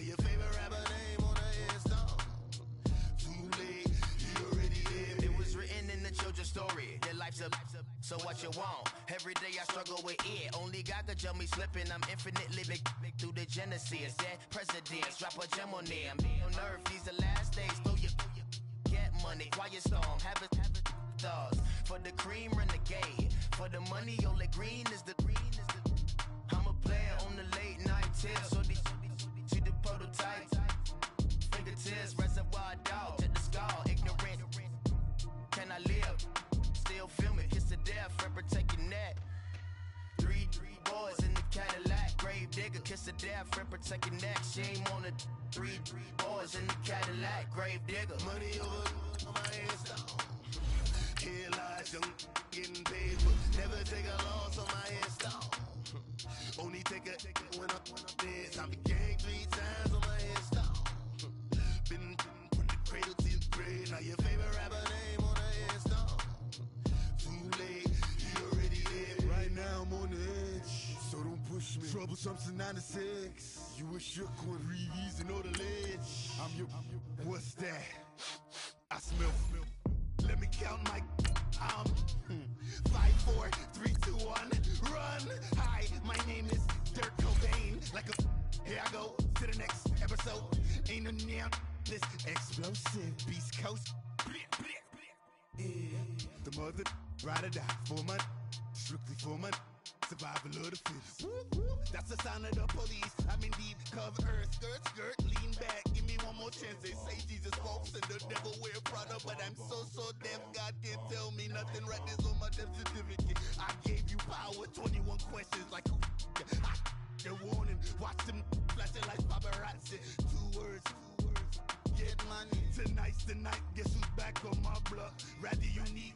your favorite rapper name on a headstone. Too late, you already did. It was written in the children's story. Their life's a so what you want? Every day I struggle with it. Only God could jump me slipping. I'm infinitely big through the genesis. Dead presidents, drop a gem on them. On earth, these the last days. Throw your get money, quiet storm, have it stars. For the cream, renegade. For the money, only green is the. I'm a player on the late night tip. So these see the prototype. Fingertips, reservoir dog, check the skull. Ignorant. Can I live? Still film it, kiss the death, and protect your neck. Three boys in the Cadillac, grave digger, kiss the death, and protect your neck. Shame on the three boys in the Cadillac, grave digger. Money over on my headstone. Here lies young, getting paid, but never take a loss on my headstone. Only take a when I'm dead. I been gang 3 times on my headstone. Been from the cradle to the grave. Now your favorite rapper name on a headstone. Too late, you already did. Right now I'm on the edge, so don't push me. Troublesome to 96. You a shook one, breathe and know the ledge. I'm your, what's that? I smell. Let me count my. 5, 4, 3, 2, 1, run. Hi, my name is Dirk Cobain. Like a. Here I go to the next episode. Ain't no damn this explosive Beast Coast. Yeah. The mother ride or die for my strictly for my survival of the fittest. That's the sign of the police. I'm indeed cover earth, skirt, lean back. Give me one more chance. They say Jesus walks and the devil wear Prada, but I'm so deaf. God can't tell me nothing. Right this on my death certificate. I gave you power. 21 questions like who? The warning. Watch them flashing like paparazzi. 2 words. Get money. Tonight's the night. Guess who's back on my block? Rather you need.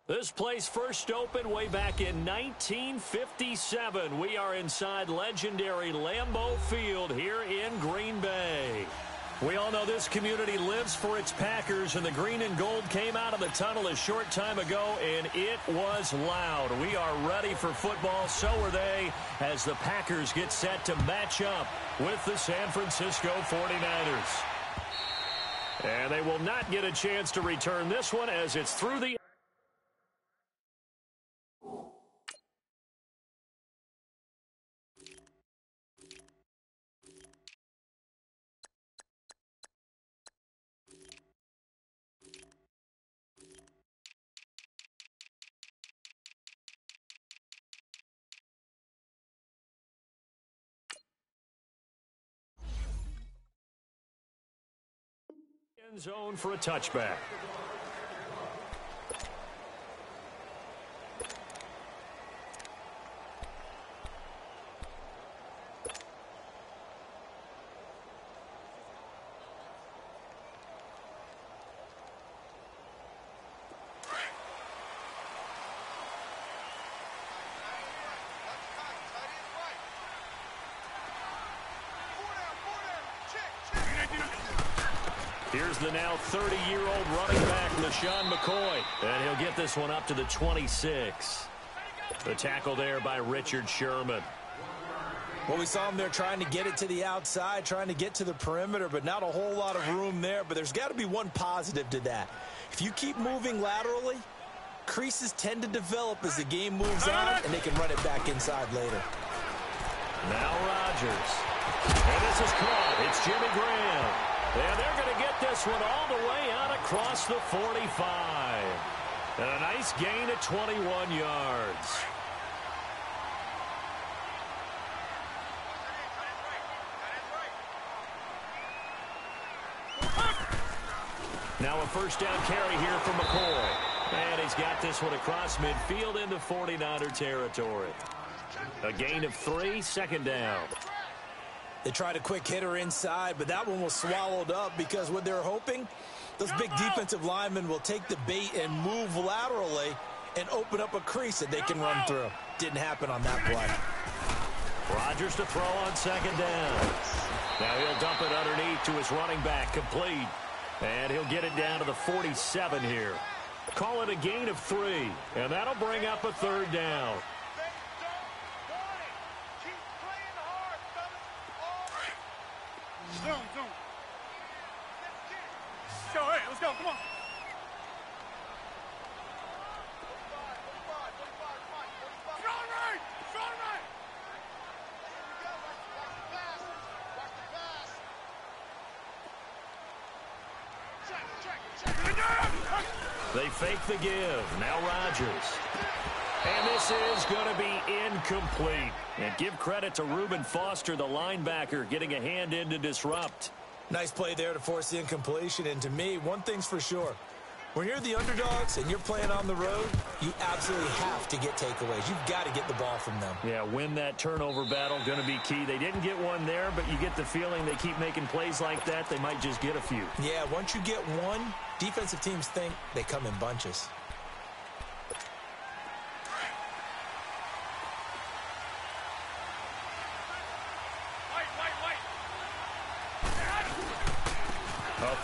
This place first opened way back in 1957. We are inside legendary Lambeau Field here in Green Bay. We all know this community lives for its Packers, and the green and gold came out of the tunnel a short time ago, and it was loud. We are ready for football, so are they, as the Packers get set to match up with the San Francisco 49ers. And they will not get a chance to return this one as it's through the end zone for a touchback. Here's the now 30-year-old running back, LaShawn McCoy. And he'll get this one up to the 26. The tackle there by Richard Sherman. Well, we saw him there trying to get it to the outside, trying to get to the perimeter, but not a whole lot of room there. But there's got to be one positive to that. If you keep moving laterally, creases tend to develop as the game moves on, and they can run it back inside later. Now Rodgers. And this is caught. It's Jimmy Graham. And they're going to get this one all the way out across the 45. And a nice gain of 21 yards. Now a first down carry here from McCoy. And he's got this one across midfield into 49er territory. A gain of 3, second down. They tried a quick hitter inside, but that one was swallowed up because what they're hoping, those big defensive linemen will take the bait and move laterally and open up a crease that they can run through. Didn't happen on that play. Rodgers to throw on second down. Now he'll dump it underneath to his running back, complete. And he'll get it down to the 47 here. Call it a gain of 3, and that'll bring up a 3rd down. let's go. Come on. They fake the give. Now Rodgers. And this is going to be incomplete. And give credit to Reuben Foster, the linebacker, getting a hand in to disrupt. Nice play there to force the incompletion. And to me, one thing's for sure. When you're the underdogs and you're playing on the road, you absolutely have to get takeaways. You've got to get the ball from them. Yeah, win that turnover battle, going to be key. They didn't get one there, but you get the feeling they keep making plays like that, they might just get a few. Yeah, once you get one, defensive teams think they come in bunches.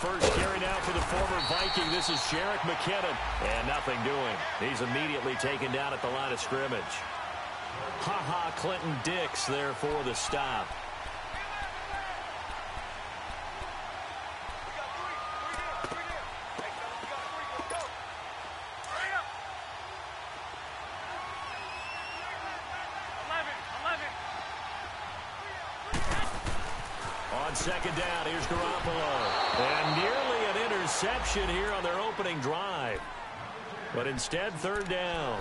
First carry now for the former Viking. This is Jerick McKinnon. And nothing doing. He's immediately taken down at the line of scrimmage. Ha-ha, Clinton Dix there for the stop. On second down, here's Garoppolo. And nearly an interception here on their opening drive. But instead, third down.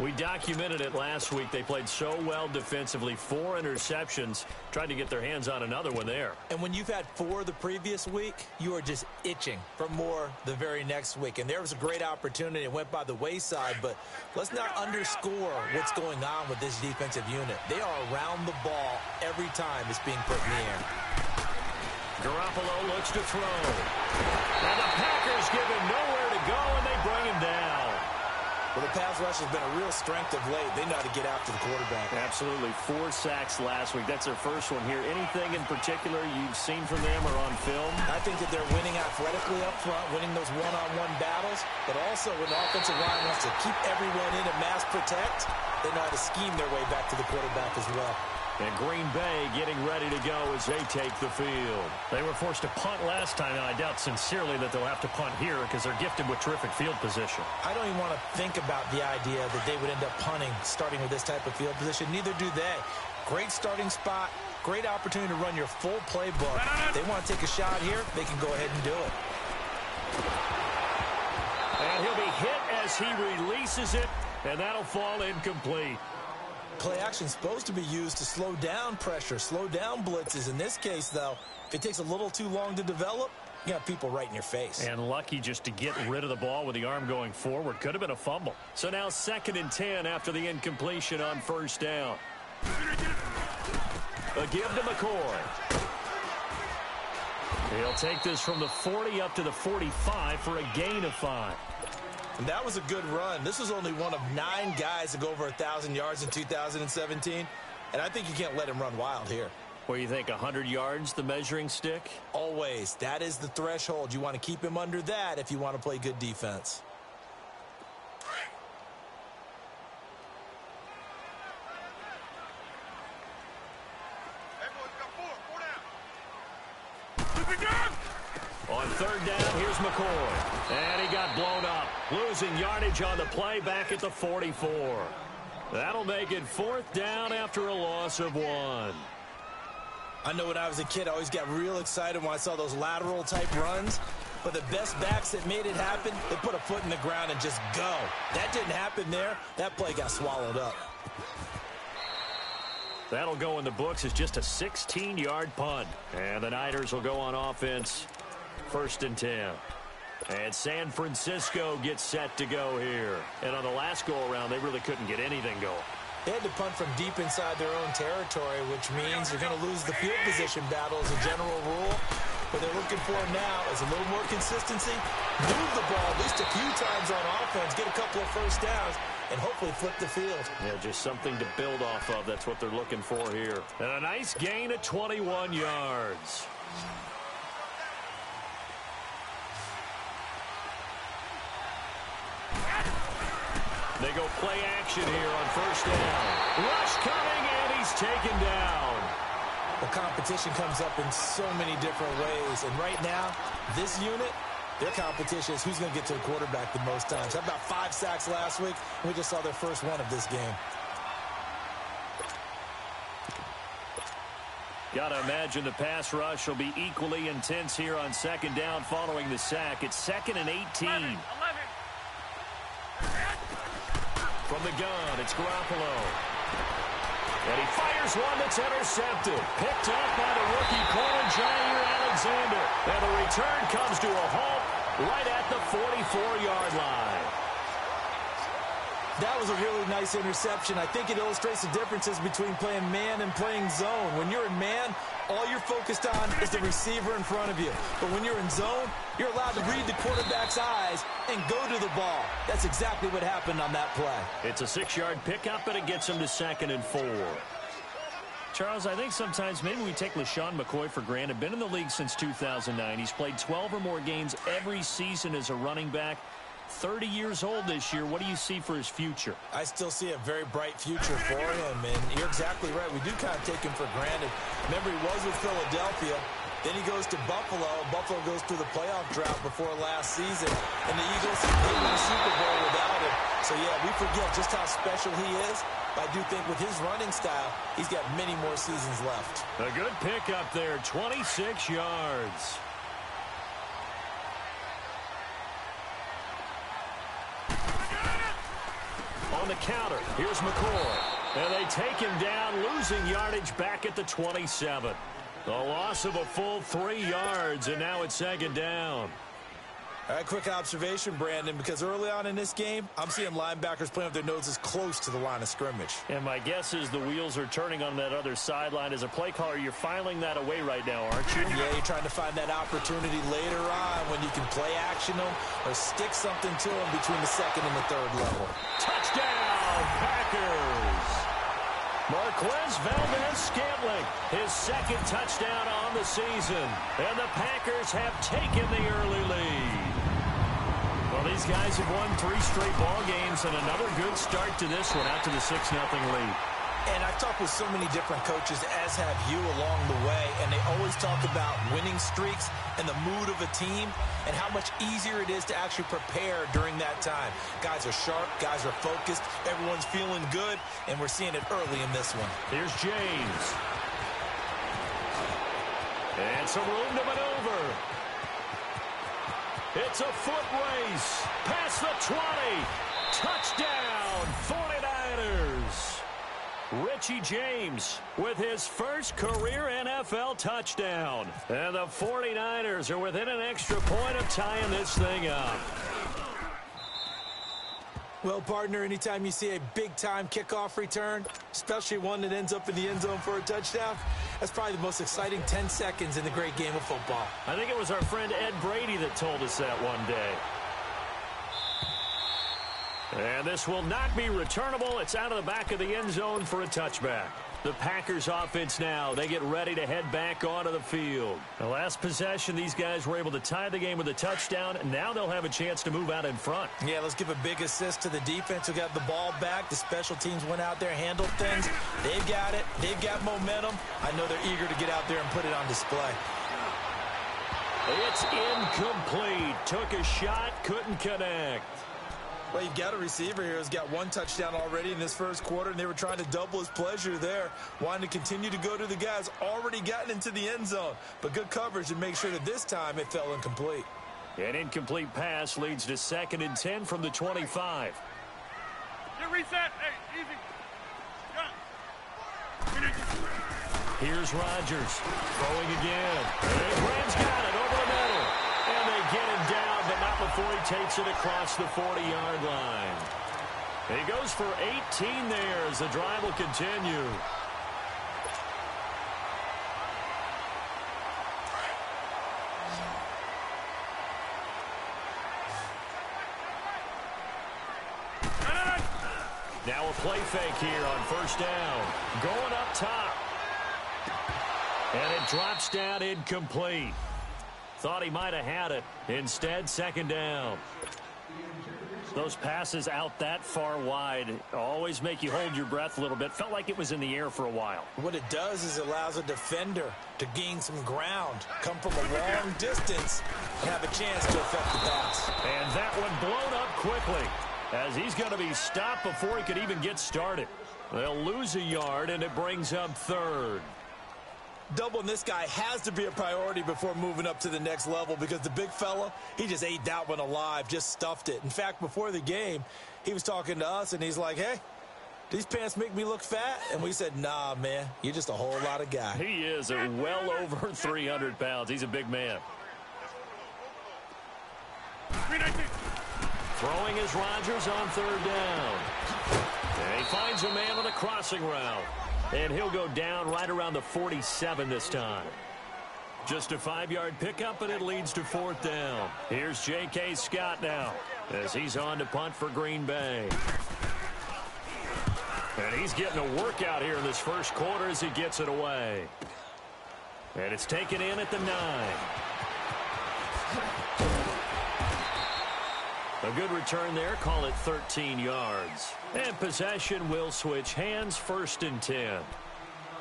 We documented it last week. They played so well defensively. 4 interceptions. Tried to get their hands on another one there. And when you've had 4 the previous week, you are just itching for more the very next week. And there was a great opportunity. It went by the wayside. But let's not underscore what's going on with this defensive unit. They are around the ball every time it's being put in the air. Garoppolo looks to throw. And the Packers give him nowhere to go, and they bring him down. Well, the pass rush has been a real strength of late. They know how to get after the quarterback. Absolutely. 4 sacks last week. That's their first one here. Anything in particular you've seen from them or on film? I think that they're winning athletically up front, winning those one-on-one battles, but also when the offensive line wants to keep everyone in and mass protect, they know how to scheme their way back to the quarterback as well. And Green Bay getting ready to go as they take the field. They were forced to punt last time, and I doubt sincerely that they'll have to punt here because they're gifted with terrific field position. I don't even want to think about the idea that they would end up punting starting with this type of field position. Neither do they. Great starting spot, great opportunity to run your full playbook. If they want to take a shot here, they can go ahead and do it. And he'll be hit as he releases it, and that'll fall incomplete. Play action is supposed to be used to slow down pressure, slow down blitzes. In this case, though, if it takes a little too long to develop, you got people right in your face. And lucky just to get rid of the ball with the arm going forward. Could have been a fumble. So now 2nd and 10 after the incompletion on first down. A give to McCoy. He'll take this from the 40 up to the 45 for a gain of 5. And that was a good run. This was only one of 9 guys to go over 1,000 yards in 2017. And I think you can't let him run wild here. What do you think, 100 yards, the measuring stick? Always. That is the threshold. You want to keep him under that if you want to play good defense. On third down, here's McCoy. And he got blown up. Losing yardage on the play back at the 44. That'll make it 4th down after a loss of 1. I know when I was a kid, I always got real excited when I saw those lateral-type runs. But the best backs that made it happen, they put a foot in the ground and just go. That didn't happen there. That play got swallowed up. That'll go in the books as just a 16-yard punt. And the Niners will go on offense. 1st and 10. And San Francisco gets set to go here. And on the last go-around, they really couldn't get anything going. They had to punt from deep inside their own territory, which means you're going to lose the field position battle as a general rule. What they're looking for now is a little more consistency, move the ball at least a few times on offense, get a couple of first downs, and hopefully flip the field. Yeah, just something to build off of. That's what they're looking for here. And a nice gain of 21 yards. They go play action here on first down. Rush coming, and he's taken down. Well, competition comes up in so many different ways. And right now, this unit, their competition is who's going to get to the quarterback the most times. How about 5 sacks last week? We just saw their first one of this game. Got to imagine the pass rush will be equally intense here on second down following the sack. It's 2nd and 18. 11. From the gun, it's Garoppolo. And he fires one that's intercepted. Picked up by the rookie corner, Jair Alexander. And the return comes to a halt right at the 44-yard line. That was a really nice interception. I think it illustrates the differences between playing man and playing zone. When you're in man, all you're focused on is the receiver in front of you. But when you're in zone, you're allowed to read the quarterback's eyes and go to the ball. That's exactly what happened on that play. It's a 6-yard pickup, and it gets him to 2nd and 4. Charles, I think sometimes maybe we take LaShawn McCoy for granted. Been in the league since 2009. He's played 12 or more games every season as a running back. 30 years old this year. What do you see for his future? I still see a very bright future for him, and you're exactly right. We do kind of take him for granted. Remember, he was with Philadelphia. Then he goes to Buffalo. Buffalo goes through the playoff drought before last season, and the Eagles came to the Super Bowl without him. So, yeah, we forget just how special he is. But I do think with his running style, he's got many more seasons left. A good pickup there, 26 yards. On the counter, here's McCoy. And they take him down, losing yardage back at the 27. The loss of a full 3 yards, and now it's 2nd down. All right, quick observation, Brandon, because early on in this game, I'm seeing linebackers playing with their noses close to the line of scrimmage. And my guess is the wheels are turning on that other sideline. As a play caller, you're filing that away right now, aren't you? Yeah, you're trying to find that opportunity later on when you can play action them or stick something to them between the 2nd and the 3rd level. Touchdown, Packers! Marquez Valdez-Scantling, his 2nd touchdown on the season. And the Packers have taken the early lead. Well, these guys have won 3 straight ball games and another good start to this one out to the 6-0 lead. And I've talked with so many different coaches, as have you along the way, and they always talk about winning streaks and the mood of a team and how much easier it is to actually prepare during that time. Guys are sharp, guys are focused, everyone's feeling good, and we're seeing it early in this one. Here's James. And some room to maneuver. It's a foot race. Past the 20. Touchdown, 49ers. Richie James with his first career NFL touchdown. And the 49ers are within an extra point of tying this thing up. Well, partner, anytime you see a big-time kickoff return, especially one that ends up in the end zone for a touchdown, that's probably the most exciting 10 seconds in the great game of football. I think it was our friend Ed Brady that told us that one day. And this will not be returnable. It's out of the back of the end zone for a touchback. The Packers offense now, they get ready to head back onto the field. The last possession, these guys were able to tie the game with a touchdown. Now they'll have a chance to move out in front. Yeah, let's give a big assist to the defense who got the ball back. The special teams went out there, handled things. They've got it. They've got momentum. I know they're eager to get out there and put it on display. It's incomplete. Took a shot, couldn't connect. Well, you've got a receiver here who's got 1 touchdown already in this first quarter, and they were trying to double his pleasure there, wanting to continue to go to the guys already gotten into the end zone. But good coverage to make sure that this time it fell incomplete. An incomplete pass leads to 2nd and 10 from the 25. Get reset. Hey, easy. Here's Rodgers throwing again. And Rams got it over the middle. And they get him down, but not before he takes it across the 40-yard line. He goes for 18 there as the drive will continue. Now a play fake here on first down. Going up top. And it drops down incomplete. Thought he might have had it. Instead, 2nd down. Those passes out that far wide always make you hold your breath a little bit. Felt like it was in the air for a while. What it does is it allows a defender to gain some ground, come from a long distance, and have a chance to affect the pass. And that one blown up quickly, as he's going to be stopped before he could even get started. They'll lose a yard, and it brings up third. Doubling this guy has to be a priority before moving up to the next level, because the big fella, he just ate that one alive, just stuffed it. In fact, before the game, he was talking to us, and he's like, hey, these pants make me look fat? And we said, nah, man, you're just a whole lot of guy. He is well over 300 pounds. He's a big man. Throwing is Rodgers on third down. And he finds a man on a crossing route. And he'll go down right around the 47 this time. Just a 5-yard pickup, and it leads to fourth down. Here's J.K. Scott now as he's on to punt for Green Bay. And he's getting a workout here in this first quarter as he gets it away. And it's taken in at the 9. A good return there. Call it 13 yards. And possession will switch hands, 1st and 10.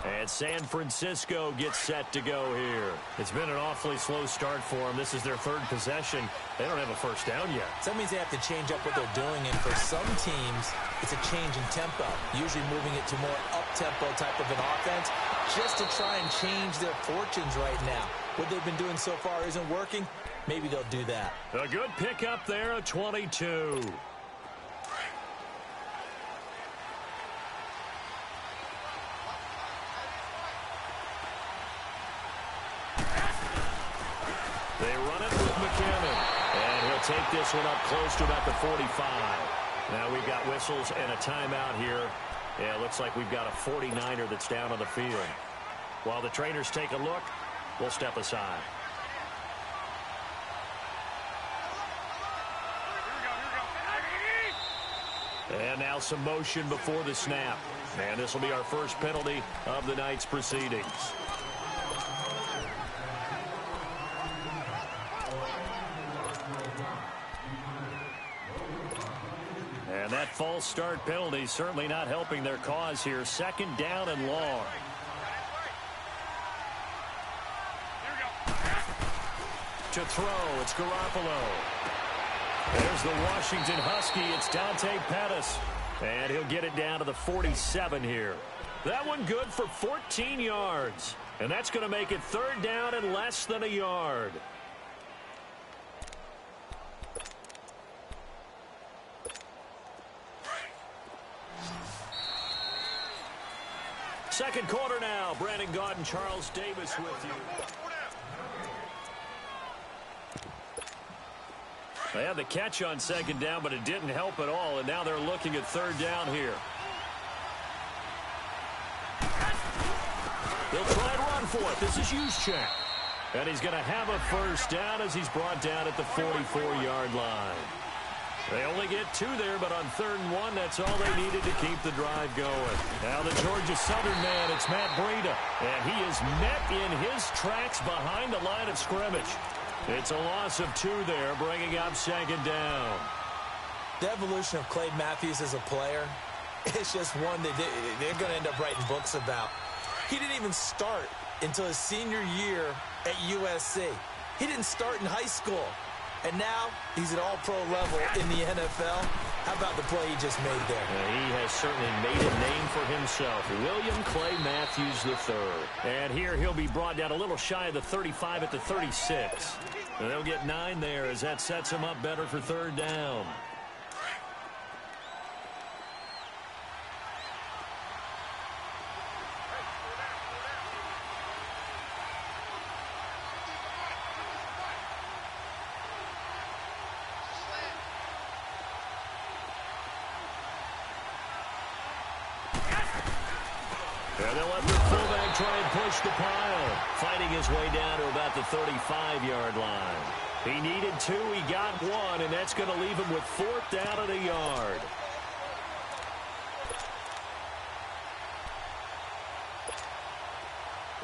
And San Francisco gets set to go here. It's been an awfully slow start for them. This is their 3rd possession. They don't have a first down yet. So that means they have to change up what they're doing. And for some teams, it's a change in tempo. Usually moving it to more up-tempo type of an offense just to try and change their fortunes right now. What they've been doing so far isn't working. Maybe they'll do that. A good pickup there, a 22. They run it with McKinnon. And he'll take this one up close to about the 45. Now we've got whistles and a timeout here. Yeah, it looks like we've got a 49er that's down on the field. While the trainers take a look, we'll step aside. And now some motion before the snap. And this will be our first penalty of the night's proceedings. And that false start penalty certainly not helping their cause here. 2nd down and long. To throw, it's Garoppolo. There's the Washington Husky. It's Dante Pettis. And he'll get it down to the 47 here. That one good for 14 yards. And that's going to make it 3rd down and less than a yard. Second quarter now. Brandon Gaudin, Charles Davis with you. They had the catch on 2nd down, but it didn't help at all, and now they're looking at 3rd down here. They'll try and run for it. This is Juszczyk. And he's going to have a first down as he's brought down at the 44-yard line. They only get 2 there, but on 3rd and 1, that's all they needed to keep the drive going. Now the Georgia Southern man, it's Matt Breida. And he is met in his tracks behind the line of scrimmage. It's a loss of 2 there, bringing up 2nd down. The evolution of Clay Matthews as a player, it's just one that they're going to end up writing books about. He didn't even start until his senior year at USC. He didn't start in high school. And now he's at all-pro level in the NFL. How about the play he just made there? He has certainly made a name for himself. William Clay Matthews III. And here he'll be brought down a little shy of the 35 at the 36. And they'll get 9 there as that sets him up better for 3rd down. And they'll let the fullback try and push the pile. Fighting his way down to about the 35-yard line. He needed 2, he got 1, and that's going to leave him with 4th down and a yard.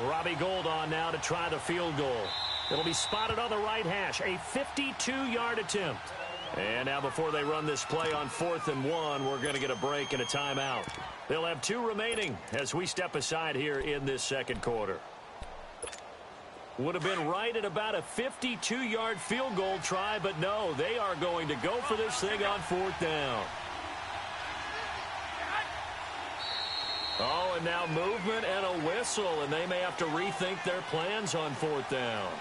Robbie Gould on now to try the field goal. It'll be spotted on the right hash. A 52-yard attempt. And now before they run this play on 4th and 1, we're going to get a break and a timeout. They'll have 2 remaining as we step aside here in this second quarter. Would have been right at about a 52-yard field goal try, but no, they are going to go for this thing on 4th down. Oh, and now movement and a whistle, and they may have to rethink their plans on 4th down.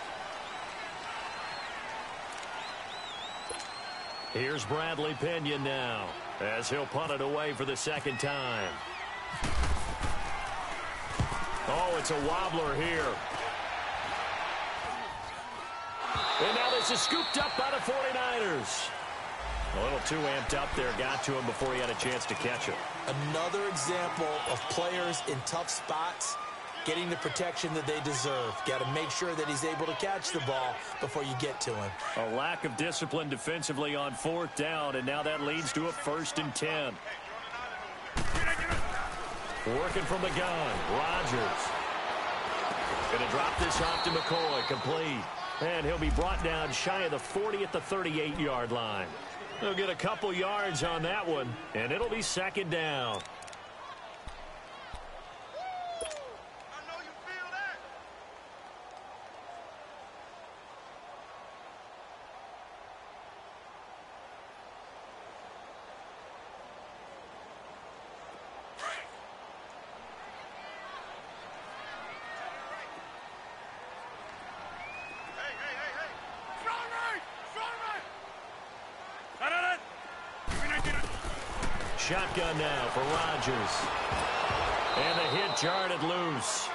Here's Bradley Pinion now as he'll punt it away for the second time. Oh, it's a wobbler here. And now this is scooped up by the 49ers. A little too amped up there, got to him before he had a chance to catch it. Another example of players in tough spots getting the protection that they deserve. Got to make sure that he's able to catch the ball before you get to him. A lack of discipline defensively on 4th down, and now that leads to a 1st and 10. Working from the gun, Rodgers. Going to drop this off to McCoy, complete. And he'll be brought down shy of the 40 at the 38-yard line. He'll get a couple yards on that one, and it'll be second down. Shotgun now for Rodgers. And the hit jarred it loose.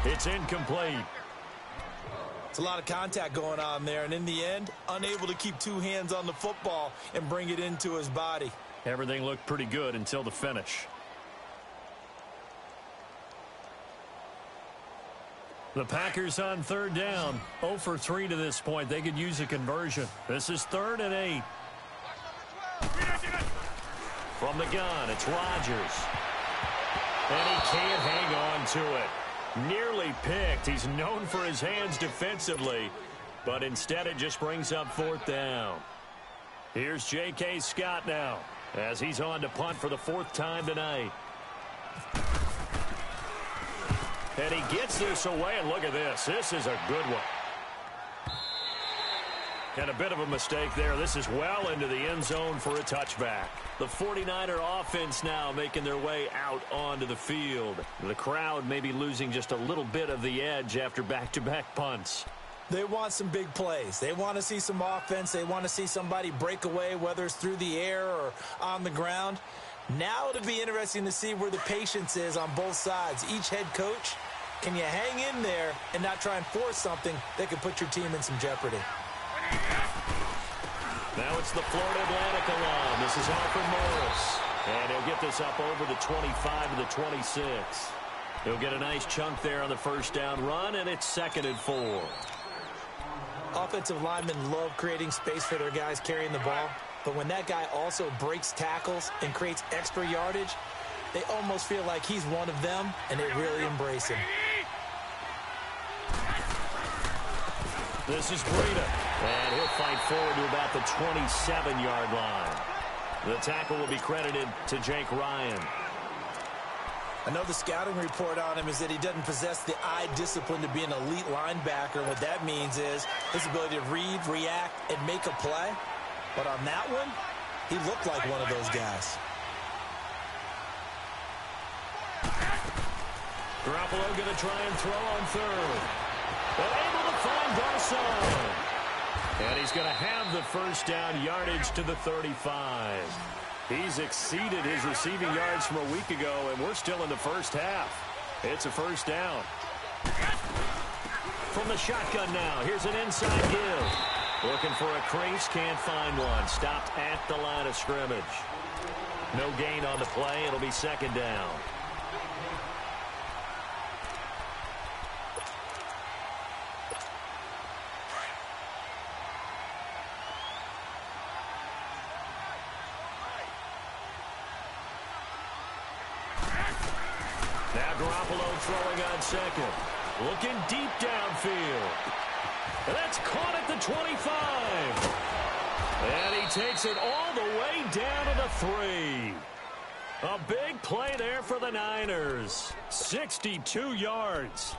It's incomplete. It's a lot of contact going on there, and in the end, unable to keep 2 hands on the football and bring it into his body. Everything looked pretty good until the finish. The Packers on 3rd down. 0 for 3 to this point. They could use a conversion. This is 3rd and 8. From the gun, it's Rodgers. And he can't hang on to it. Nearly picked. He's known for his hands defensively, but instead it just brings up 4th down. Here's J.K. Scott now as he's on to punt for the 4th time tonight. And he gets this away, and look at this. This is a good one. And a bit of a mistake there. This is well into the end zone for a touchback. The 49er offense now making their way out onto the field. The crowd may be losing just a little bit of the edge after back-to-back punts. They want some big plays. They want to see some offense. They want to see somebody break away, whether it's through the air or on the ground. Now it'll be interesting to see where the patience is on both sides. Each head coach, can you hang in there and not try and force something that could put your team in some jeopardy? Now it's the Florida Atlantic alum. This is Alfred Morris. And he'll get this up over the 25 to the 26. He'll get a nice chunk there on the 1st down run, and it's 2nd and 4. Offensive linemen love creating space for their guys carrying the ball. But when that guy also breaks tackles and creates extra yardage, they almost feel like he's one of them, and they really embrace him. This is Breida, and he'll fight forward to about the 27-yard line. The tackle will be credited to Jake Ryan. I know the scouting report on him is that he doesn't possess the eye discipline to be an elite linebacker. What that means is his ability to read, react, and make a play. But on that one, he looked like one of those guys. Garoppolo going to try and throw on 3rd. But able to find Garcon. And he's going to have the 1st down yardage to the 35. He's exceeded his receiving yards from a week ago, and we're still in the 1st half. It's a 1st down. From the shotgun now, here's an inside give. Looking for a crease, can't find one. Stopped at the line of scrimmage. No gain on the play. It'll be 2nd down. Now Garoppolo throwing on 2nd. Looking deep downfield. And that's caught at the 25. And he takes it all the way down to the 3. A big play there for the Niners. 62 yards.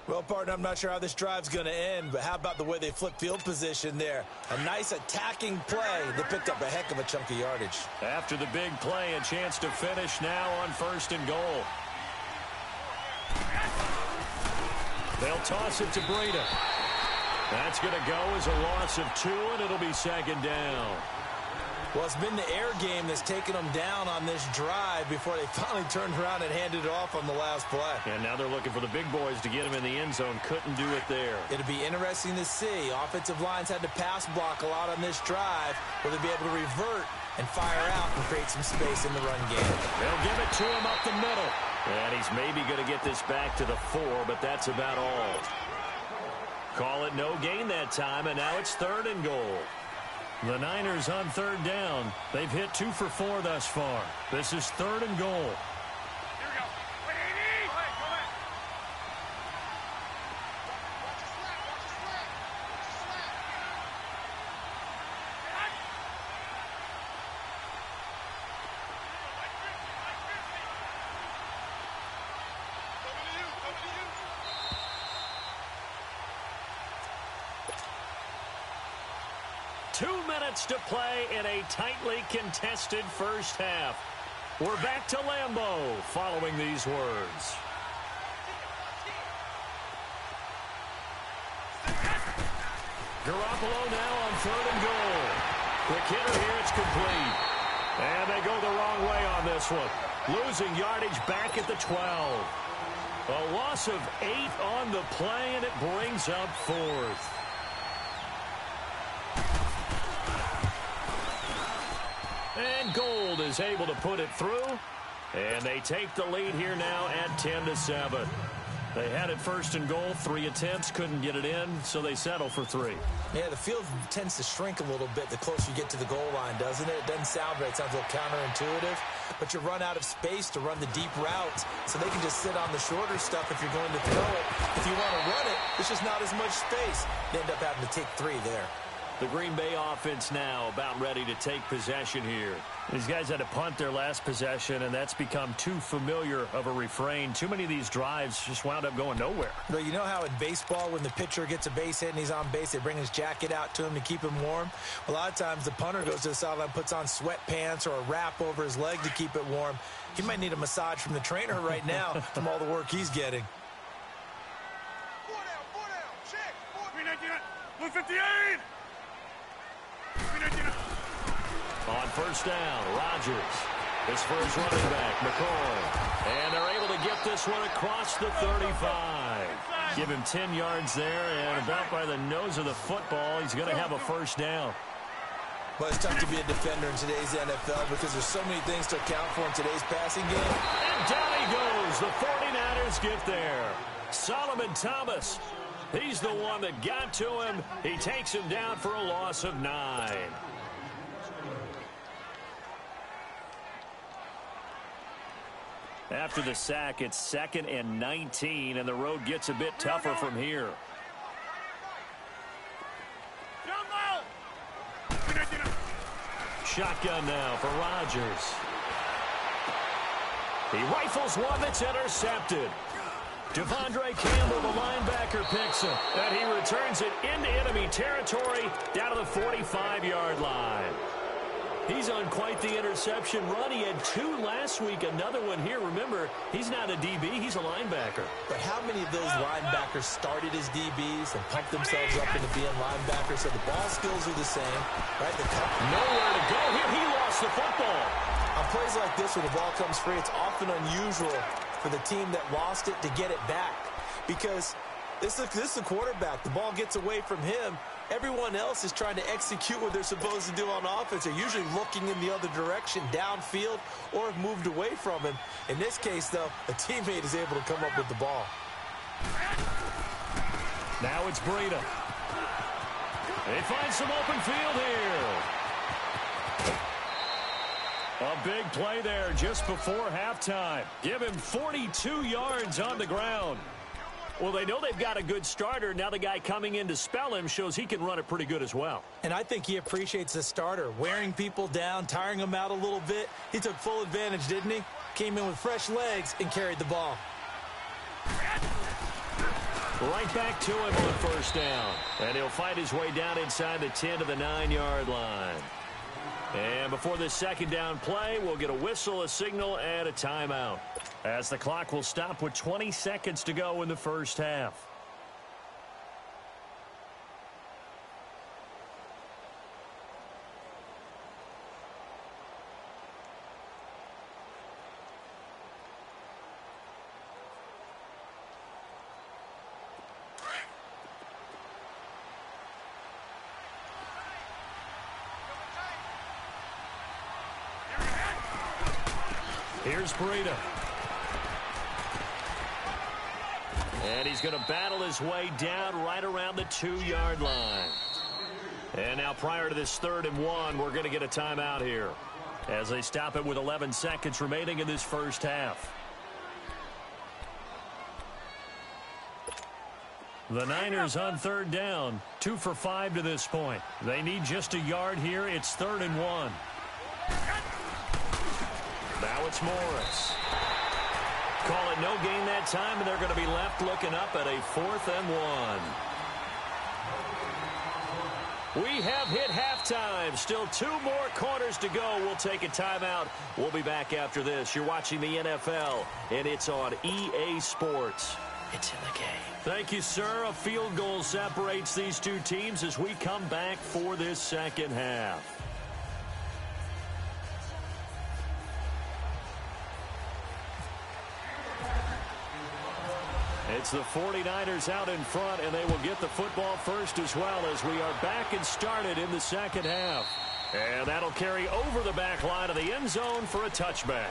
Well, partner, I'm not sure how this drive's going to end, but how about the way they flip field position there? A nice attacking play. They picked up a heck of a chunk of yardage. After the big play, a chance to finish now on 1st and goal. They'll toss it to Breida. That's going to go as a loss of 2, and it'll be 2nd down. Well, it's been the air game that's taken them down on this drive before they finally turned around and handed it off on the last play. And now they're looking for the big boys to get them in the end zone. Couldn't do it there. It'll be interesting to see. Offensive lines had to pass block a lot on this drive. Will they be able to revert and fire out and create some space in the run game? They'll give it to him up the middle. And he's maybe going to get this back to the 4, but that's about all. Call it no gain that time, and now it's 3rd and goal. The Niners on 3rd down. They've hit 2 for 4 thus far. This is 3rd and goal. Here we go. Wait, Andy! Go ahead, go ahead. Watch your slap, watch your slap. Coming to you, coming to you. 2 minutes to play in a tightly contested first half. We're back to Lambeau following these words. Garoppolo now on 3rd and goal. The kidder here, it's complete. And they go the wrong way on this one. Losing yardage back at the 12. A loss of 8 on the play, and it brings up 4th. And Gold is able to put it through. And they take the lead here now at 10-7. They had it 1st and goal, 3 attempts, couldn't get it in, so they settle for 3. Yeah, the field tends to shrink a little bit the closer you get to the goal line, doesn't it? It doesn't sound right. It sounds a little counterintuitive, but you run out of space to run the deep routes, so they can just sit on the shorter stuff if you're going to throw it. If you want to run it, there's just not as much space. They end up having to take 3 there. The Green Bay offense now about ready to take possession here. These guys had to punt their last possession, and that's become too familiar of a refrain. Too many of these drives just wound up going nowhere. But you know how in baseball, when the pitcher gets a base hit and he's on base, they bring his jacket out to him to keep him warm? A lot of times the punter goes to the sideline, puts on sweatpants or a wrap over his leg to keep it warm. He might need a massage from the trainer right now from all the work he's getting. 4 down, check. 319, blue 58. On 1st down, Rodgers. This for his running back, McCoy. And they're able to get this one across the 35. Give him 10 yards there, and about by the nose of the football, he's going to have a 1st down. Well, it's tough to be a defender in today's NFL because there's so many things to account for in today's passing game. And down he goes. The 49ers get there. Solomon Thomas. He's the one that got to him. He takes him down for a loss of 9. After the sack, it's 2nd and 19, and the road gets a bit tougher from here. Shotgun now for Rodgers. He rifles one that's intercepted. Devondre Campbell, the linebacker, picks him. And he returns it into enemy territory down to the 45-yard line. He's on quite the interception run. He had 2 last week, another one here. Remember, he's not a DB, he's a linebacker. But how many of those linebackers started as DBs and pumped themselves up into being linebackers? So the ball skills are the same, right? Nowhere to go here. He lost the football. On plays like this, when the ball comes free, it's often unusual for the team that lost it to get it back. Because this is the quarterback. The ball gets away from him. Everyone else is trying to execute what they're supposed to do on offense. They're usually looking in the other direction, downfield, or have moved away from him. In this case, though, a teammate is able to come up with the ball. Now it's Breida. They find some open field here. A big play there just before halftime. Give him 42 yards on the ground. Well, they know they've got a good starter. Now the guy coming in to spell him shows he can run it pretty good as well. And I think he appreciates the starter, wearing people down, tiring them out a little bit. He took full advantage, didn't he? Came in with fresh legs and carried the ball. Right back to him on first down. And he'll fight his way down inside the 10 to the 9-yard line. And before this second down play, we'll get a whistle, a signal, and a timeout, as the clock will stop with 20 seconds to go in the first half. Here's Breakout. And he's going to battle his way down right around the 2-yard line. And now prior to this 3rd and 1, we're going to get a timeout here as they stop it with 11 seconds remaining in this first half. The Niners on 3rd down, 2 for 5 to this point. They need just a yard here. It's 3rd and 1. Now it's Morris. Call it no gain that time, and they're going to be left looking up at a 4th and 1. We have hit halftime. Still 2 more quarters to go. We'll take a timeout. We'll be back after this. You're watching the NFL, and it's on EA Sports. It's in the game. Thank you, sir. A field goal separates these two teams as we come back for this second half. It's the 49ers out in front, and they will get the football first as well as we are back and started in the second half. And that'll carry over the back line of the end zone for a touchback.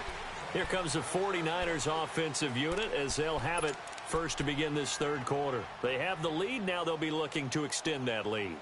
Here comes the 49ers offensive unit as they'll have it first to begin this 3rd quarter. They have the lead. Now they'll be looking to extend that lead.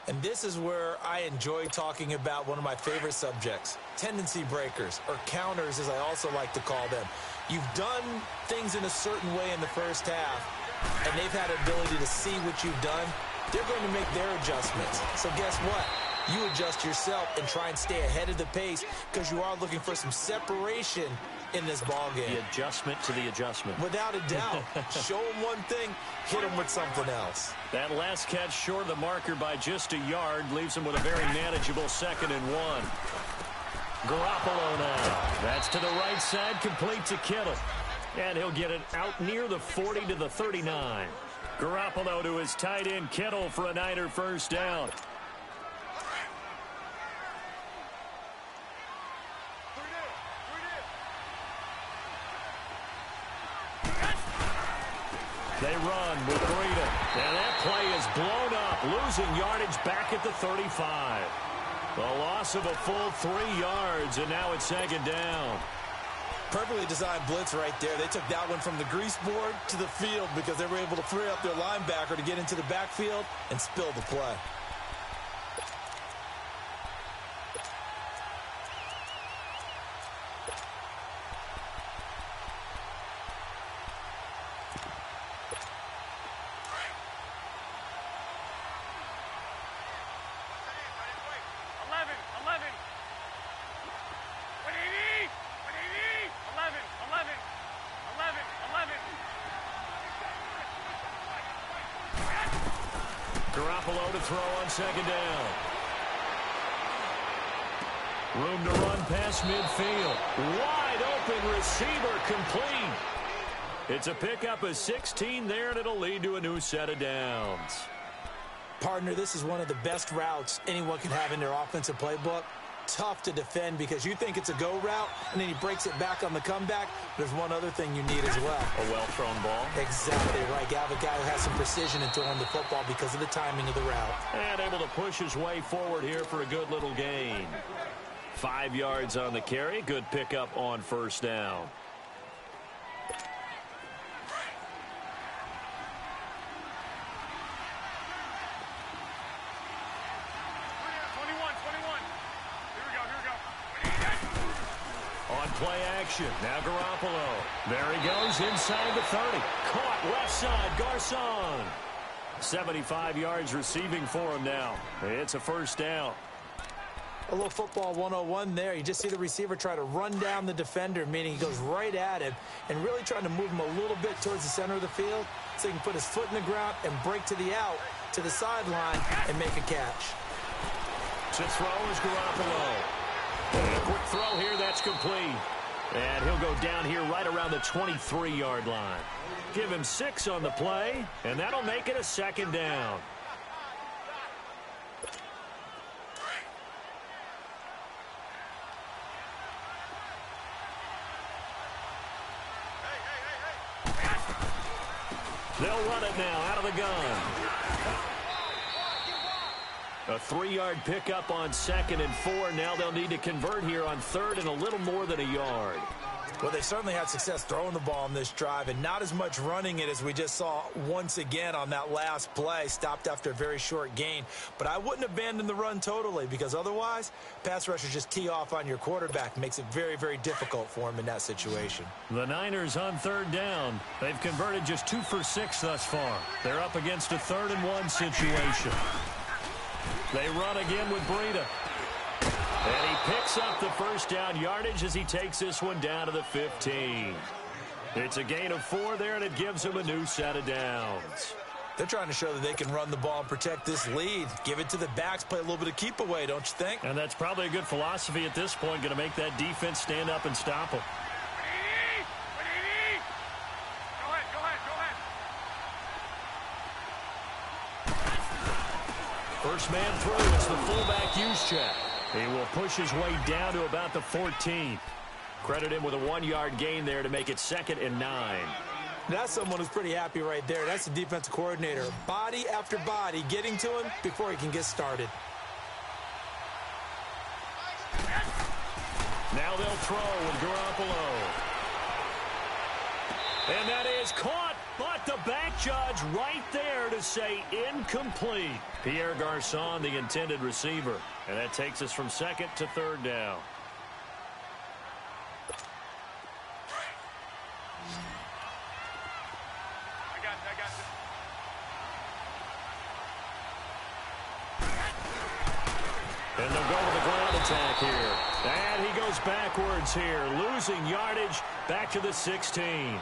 And this is where I enjoy talking about one of my favorite subjects, tendency breakers, or counters as I also like to call them. You've done things in a certain way in the first half, and they've had the ability to see what you've done. They're going to make their adjustments. So guess what? You adjust yourself and try and stay ahead of the pace because you are looking for some separation in this ball game. The adjustment to the adjustment. Without a doubt. Show them one thing, hit them with something else. That last catch short of the marker by just a yard leaves him with a very manageable 2nd and 1. Garoppolo now. That's to the right side, complete to Kittle. And he'll get it out near the 40 to the 39. Garoppolo to his tight end Kittle for a Niner first down. They run with Breakout. And that play is blown up, losing yardage back at the 35. The loss of a full 3 yards, and now it's 2nd down. Perfectly designed blitz right there. They took that one from the grease board to the field because they were able to free up their linebacker to get into the backfield and spill the play. Garoppolo to throw on 2nd down. Room to run past midfield. Wide open receiver complete. It's a pickup of 16 there, and it'll lead to a new set of downs. Partner, this is one of the best routes anyone can have in their offensive playbook. Tough to defend because you think it's a go route, and then he breaks it back on the comeback. There's one other thing you need as well. A well-thrown ball. Exactly right. You have a guy who has some precision in throwing the football because of the timing of the route. And able to push his way forward here for a good little gain. 5 yards on the carry. Good pickup on first down. play action. Now Garoppolo. There he goes inside the 30. Caught left side. Garcon. 75 yards receiving for him now. It's a first down. A little football 101 there. You just see the receiver try to run down the defender, meaning he goes right at him and really trying to move him a little bit towards the center of the field so he can put his foot in the ground and break to the out, to the sideline, and make a catch. To throw is Garoppolo. And a quick throw here, that's complete. And he'll go down here right around the 23-yard line. Give him 6 on the play, and that'll make it a second down. They'll run it now out of the gun. A 3-yard pickup on 2nd and 4. Now they'll need to convert here on 3rd and a little more than a yard. Well, they certainly had success throwing the ball in this drive and not as much running it as we just saw once again on that last play. Stopped after a very short gain. But I wouldn't abandon the run totally because otherwise, pass rushers just tee off on your quarterback. Makes it very, very difficult for him in that situation. The Niners on 3rd down. They've converted just 2 for 6 thus far. They're up against a 3rd and 1 situation. They run again with Breida. And he picks up the first down yardage as he takes this one down to the 15. It's a gain of 4 there, and it gives him a new set of downs. They're trying to show that they can run the ball and protect this lead. Give it to the backs, play a little bit of keep away, don't you think? And that's probably a good philosophy at this point, going to make that defense stand up and stop them. First man through, it's the fullback use check. He will push his way down to about the 14. Credit him with a 1-yard gain there to make it 2nd and 9. That's someone who's pretty happy right there. That's the defensive coordinator. Body after body getting to him before he can get started. Now they'll throw with Garoppolo. And that is caught, but the back judge right there to say incomplete. Pierre Garcon, the intended receiver. And that takes us from 2nd to 3rd down. And they'll go with the ground attack here. And he goes backwards here, losing yardage back to the 16.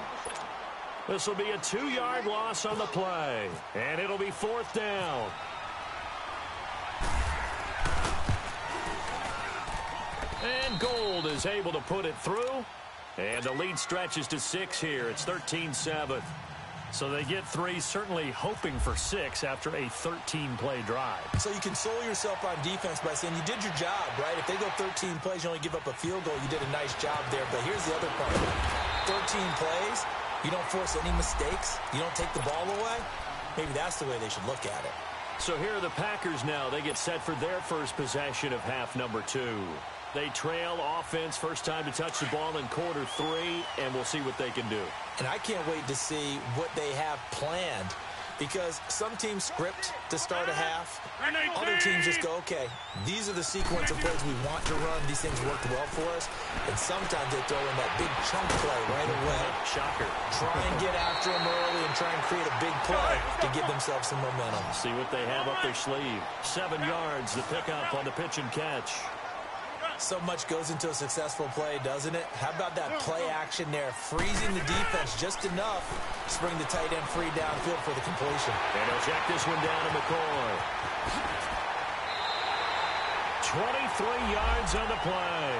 This will be a 2-yard loss on the play. And it'll be 4th down. And Gold is able to put it through. And the lead stretches to 6 here. It's 13-7. So they get 3, certainly hoping for 6 after a 13-play drive. So you console yourself on defense by saying you did your job, right? If they go 13 plays, you only give up a field goal, you did a nice job there. But here's the other part. 13 plays, you don't force any mistakes, you don't take the ball away. Maybe that's the way they should look at it. So here are the Packers now. They get set for their first possession of half number 2. They trail offense, first time to touch the ball in quarter 3, and we'll see what they can do. And I can't wait to see what they have planned because some teams script to start a half. Other teams just go, okay, these are the sequence of plays we want to run. These things worked well for us. And sometimes they throw in that big chunk play right away. Shocker. Try and get after them early and try and create a big play to give themselves some momentum. See what they have up their sleeve. 7 yards, the pickup on the pitch and catch. So much goes into a successful play, doesn't it? How about that play action there? Freezing the defense just enough to bring the tight end free downfield for the completion. And he'll check this one down to McCoy. 23 yards on the play.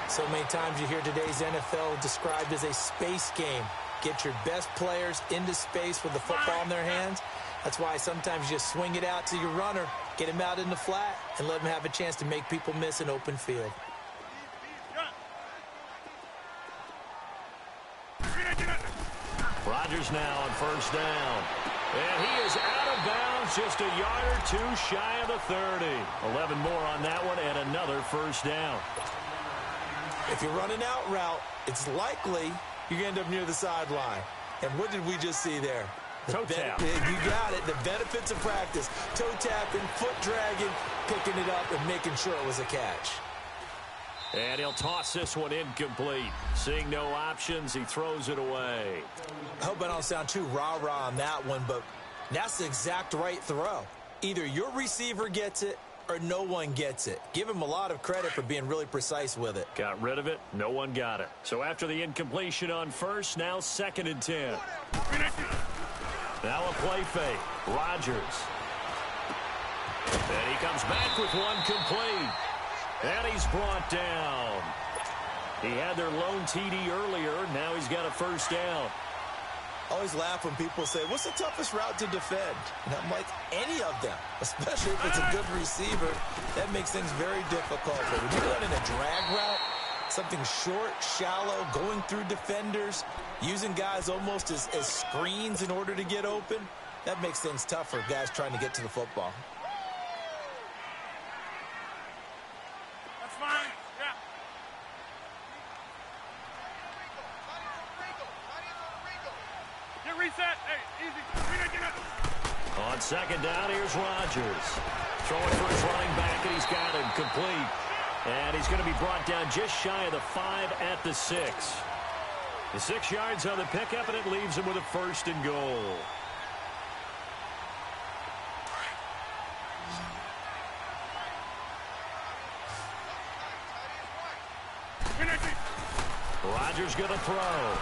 So many times you hear today's NFL described as a space game. Get your best players into space with the football in their hands. That's why sometimes you just swing it out to your runner, get him out in the flat, and let him have a chance to make people miss an open field. Rodgers now on first down. And he is out of bounds, just a yard or 2 shy of the 30. 11 more on that one and another first down. If you're running out route, it's likely you're going to end up near the sideline. And what did we just see there? Toe tap. You got it. The benefits of practice. Toe tapping, foot dragging, picking it up, and making sure it was a catch. And he'll toss this one incomplete. Seeing no options, he throws it away. I hope I don't sound too rah-rah on that one, but that's the exact right throw. Either your receiver gets it or no one gets it. Give him a lot of credit for being really precise with it. Got rid of it. No one got it. So after the incompletion on first, now 2nd and 10. Now a play fake. Rodgers. And he comes back with one complete. And he's brought down. He had their lone TD earlier. Now he's got a first down. I always laugh when people say, what's the toughest route to defend? And I'm like, any of them, especially if it's a good receiver. That makes things very difficult. But when you're running a drag route, something short, shallow, going through defenders, using guys almost as screens in order to get open, that makes things tough for guys trying to get to the football. That's fine. Yeah. Get reset. Hey, easy. On 2nd down, here's Rodgers. Throwing for his running back, and he's got him complete. And he's going to be brought down just shy of the 5 at the 6. The 6 yards on the pickup, and it leaves him with a 1st and goal. Rodgers going to throw.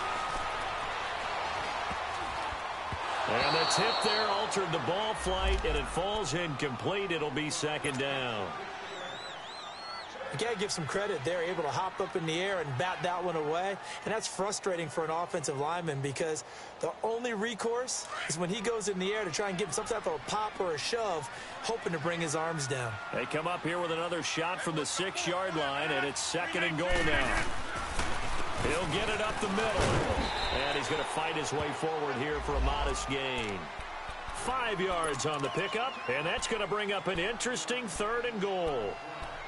And the tip there altered the ball flight, and it falls incomplete. It'll be 2nd down. You got to give some credit. They're able to hop up in the air and bat that one away. And that's frustrating for an offensive lineman because the only recourse is when he goes in the air to try and give some type of a pop or a shove, hoping to bring his arms down. They come up here with another shot from the 6-yard line, and it's 2nd and goal now. He'll get it up the middle. And he's going to fight his way forward here for a modest gain. 5 yards on the pickup, and that's going to bring up an interesting 3rd and goal.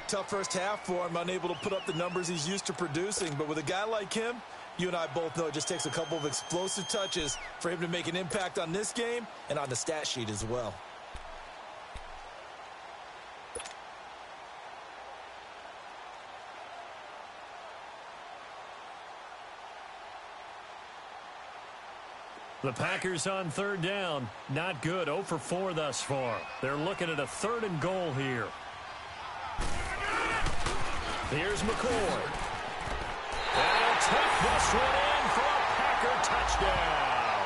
Tough first half for him, unable to put up the numbers he's used to producing. But with a guy like him, you and I both know it just takes a couple of explosive touches for him to make an impact on this game and on the stat sheet as well. The Packers on 3rd down. Not good. 0 for 4 thus far. They're looking at a 3rd and goal here. Here's McCoy. And he'll take this one in for a Packer touchdown.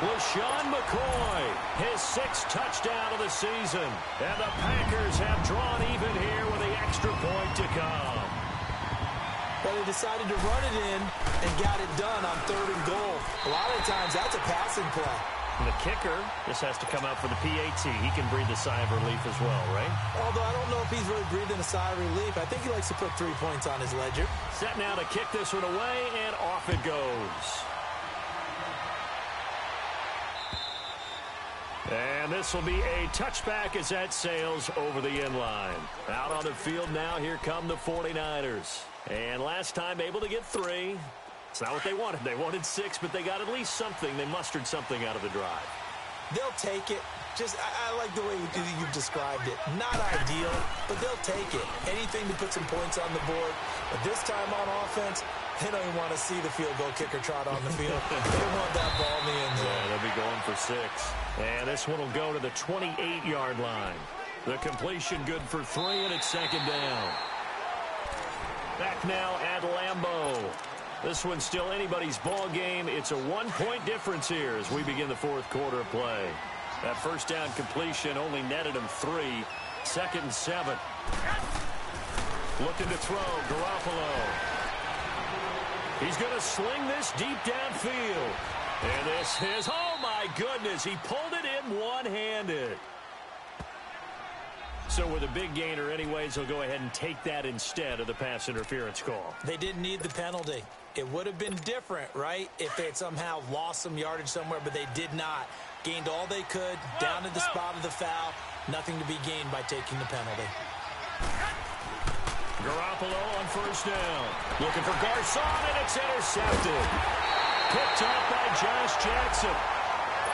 LaShawn McCoy, his 6th touchdown of the season. And the Packers have drawn even here with the extra point to come. Well, they decided to run it in and got it done on 3rd and goal. A lot of times that's a passing play. And the kicker just has to come out for the PAT. He can breathe a sigh of relief as well, right? Although I don't know if he's really breathing a sigh of relief. I think he likes to put 3 points on his ledger. Set now to kick this one away, and off it goes. And this will be a touchback as that sails over the end line. Out on the field now, here come the 49ers. And last time able to get 3. It's not what they wanted. They wanted 6, but they got at least something. They mustered something out of the drive. They'll take it. I like the way you've described it. Not ideal, but they'll take it. Anything to put some points on the board. But this time on offense, they don't even want to see the field goal kicker trot on the field. They want that ball in the end zone. Yeah, they'll be going for 6. And this one will go to the 28-yard line. The completion good for 3, and it's 2nd down. Back now at Lambeau. This one's still anybody's ball game. It's a 1-point difference here as we begin the 4th quarter of play. That first down completion only netted him 3. 2nd and 7. Looking to throw, Garoppolo. He's going to sling this deep downfield. And this is, oh my goodness, he pulled it in one-handed. So with a big gainer anyways, he'll go ahead and take that instead of the pass interference call. They didn't need the penalty. It would have been different, right, if they had somehow lost some yardage somewhere, but they did not. Gained all they could, down to the spot of the foul. Nothing to be gained by taking the penalty. Garoppolo on first down. Looking for Garcon, and it's intercepted. Picked up by Josh Jackson.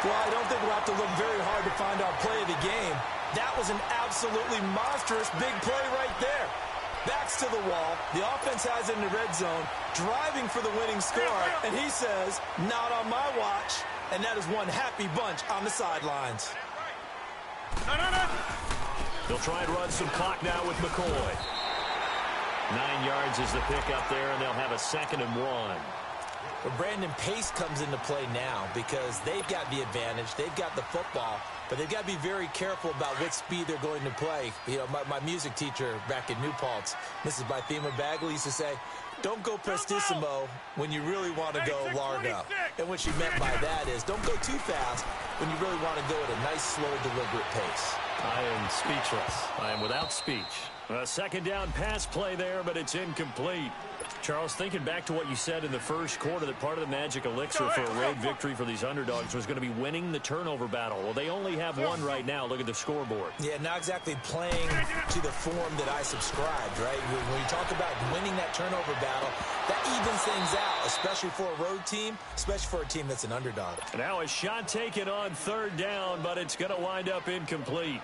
Well, I don't think we'll have to look very hard to find our play of the game. That was an absolutely monstrous big play right there. backs to the wall. The offense has it in the red zone, driving for the winning score, and he says, not on my watch. And that is one happy bunch on the sidelines. They'll try and run some clock now with McCoy. 9 yards is the pickup there, and they'll have a 2nd and 1. But Brandon, pace comes into play now because they've got the advantage. They've got the football, but they've got to be very careful about what speed they're going to play. You know, my music teacher back in New Paltz, Mrs. Bythema Bagley, used to say, don't go prestissimo when you really want to go largo. And what she meant by that is don't go too fast when you really want to go at a nice, slow, deliberate pace. I am speechless. I am without speech. A 2nd down pass play there, but it's incomplete. Charles, thinking back to what you said in the first quarter, that part of the magic elixir for a road victory for these underdogs was going to be winning the turnover battle. Well, they only have one right now. Look at the scoreboard. Yeah, not exactly playing to the form that I subscribed, right? When you talk about winning that turnover battle, that evens things out, especially for a road team, especially for a team that's an underdog. Now a shot taken on 3rd down, but it's going to wind up incomplete.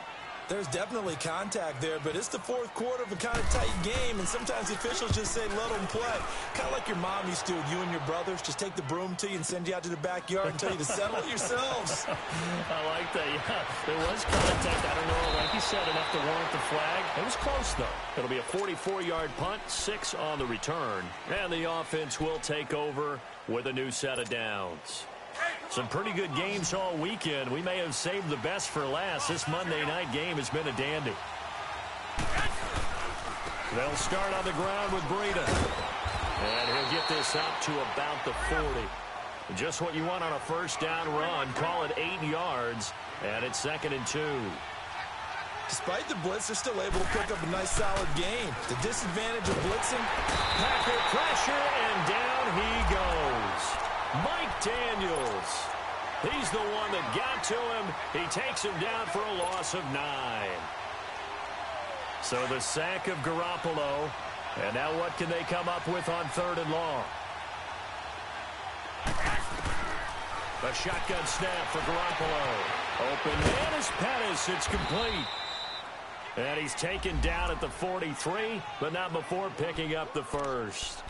There's definitely contact there, but it's the 4th quarter of a kind of tight game, and sometimes the officials just say, let them play. Kind of like your mom used to with you and your brothers. Just take the broom to you and send you out to the backyard and tell you to settle it yourselves. I like that, yeah. There was contact. I don't know, like you said, enough to warrant the flag. It was close, though. It'll be a 44-yard punt, 6 on the return, and the offense will take over with a new set of downs. Some pretty good games all weekend. We may have saved the best for last. This Monday night game has been a dandy. They'll start on the ground with Breida. And he'll get this up to about the 40. Just what you want on a 1st down run. Call it 8 yards. And it's 2nd and 2. Despite the blitz, they're still able to pick up a nice, solid gain. The disadvantage of blitzing. Packer pressure, and down he goes. Mike Daniels. He's the one that got to him. He takes him down for a loss of 9. So the sack of Garoppolo. And now what can they come up with on 3rd and long? A shotgun snap for Garoppolo. Open man is Pettis. It's complete. And he's taken down at the 43, but not before picking up the 1st.